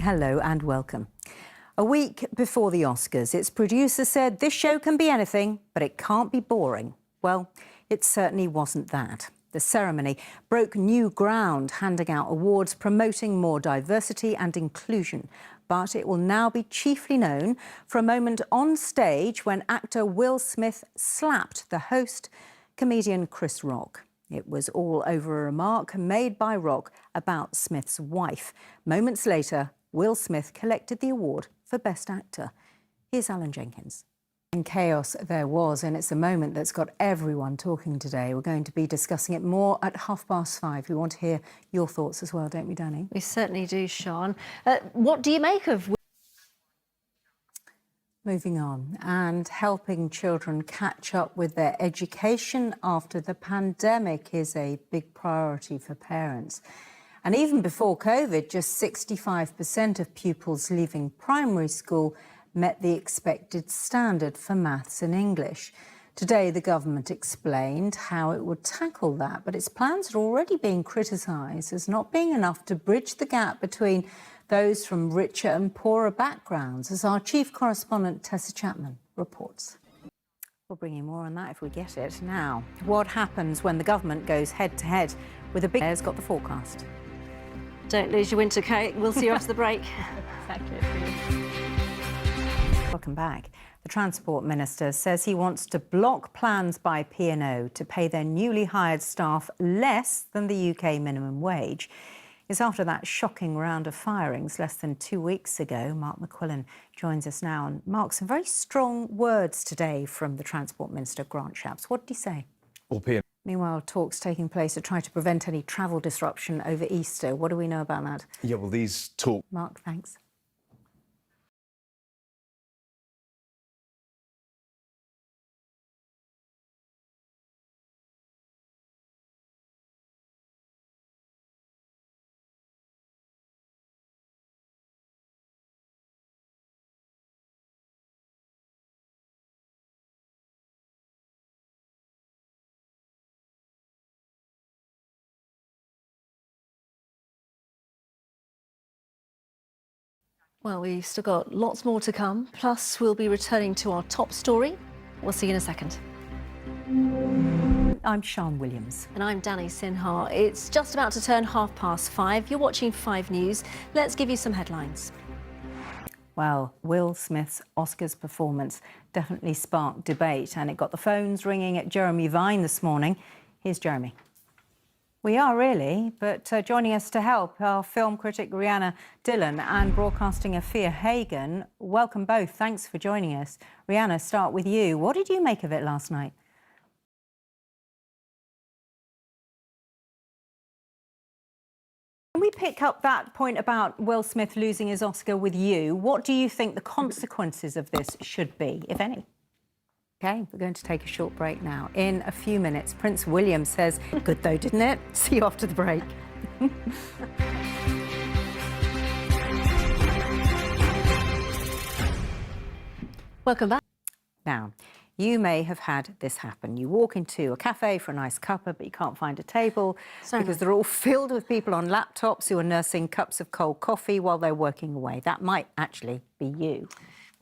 Hello and welcome. A week before the Oscars, its producer said this show can be anything, but it can't be boring. Well, it certainly wasn't that. The ceremony broke new ground, handing out awards promoting more diversity and inclusion. But it will now be chiefly known for a moment on stage when actor Will Smith slapped the host, comedian Chris Rock. It was all over a remark made by Rock about Smith's wife. Moments later, Will Smith collected the award for Best Actor. Here's Alan Jenkins. In chaos there was, and it's a moment that's got everyone talking today. We're going to be discussing it more at 5:30. We want to hear your thoughts as well, don't we, Danny? We certainly do, Sian. What do you make of... Moving on, and helping children catch up with their education after the pandemic is a big priority for parents. And even before COVID, just 65% of pupils leaving primary school met the expected standard for maths and English. Today, the government explained how it would tackle that, but its plans are already being criticised as not being enough to bridge the gap between those from richer and poorer backgrounds, as our chief correspondent Tessa Chapman reports. We'll bring you more on that if we get it. Now, what happens when the government goes head-to-head with a big... There's got the forecast. Don't lose your winter coat. We'll see you after the break. Exactly. Welcome back. The Transport Minister says he wants to block plans by P&O to pay their newly hired staff less than the UK minimum wage. It's after that shocking round of firings less than 2 weeks ago. Mark McQuillan joins us now. And Mark, some very strong words today from the Transport Minister, Grant Shapps. What did he say? Well, P&O. Meanwhile, talks taking place to try to prevent any travel disruption over Easter. What do we know about that? Yeah, well, these talks... Mark, thanks. Well, we've still got lots more to come. Plus, we'll be returning to our top story. We'll see you in a second. I'm Sian Williams. And I'm Danny Sinha. It's just about to turn 5:30. You're watching 5 News. Let's give you some headlines. Well, Will Smith's Oscars performance definitely sparked debate, and it got the phones ringing at Jeremy Vine this morning. Here's Jeremy. We are really, but joining us to help are film critic Rhianna Dillon and broadcasting Afia Hagan. Welcome both. Thanks for joining us. Rhianna, start with you. What did you make of it last night? Can we pick up that point about Will Smith losing his Oscar with you? What do you think the consequences of this should be, if any? OK, we're going to take a short break now. In a few minutes, Prince William says, good though, didn't it? See you after the break. Welcome back. Now, you may have had this happen. You walk into a cafe for a nice cuppa, but you can't find a table because they're all filled with people on laptops who are nursing cups of cold coffee while they're working away. That might actually be you.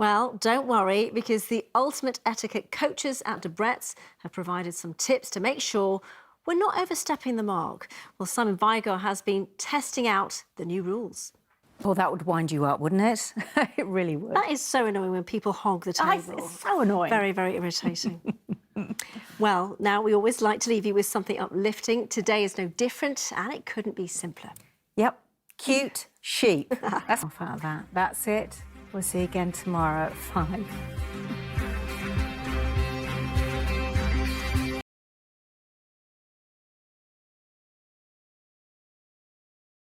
Well, don't worry, because the ultimate etiquette coaches at Debrett's have provided some tips to make sure we're not overstepping the mark. Well, Simon Vigo has been testing out the new rules. Well, that would wind you up, wouldn't it? It really would. That is so annoying when people hog the table. It's so annoying. Very, very irritating. Well, now we always like to leave you with something uplifting. Today is no different, and it couldn't be simpler. Yep. Cute sheep. That's enough out of that. That's it. We'll see you again tomorrow at 5.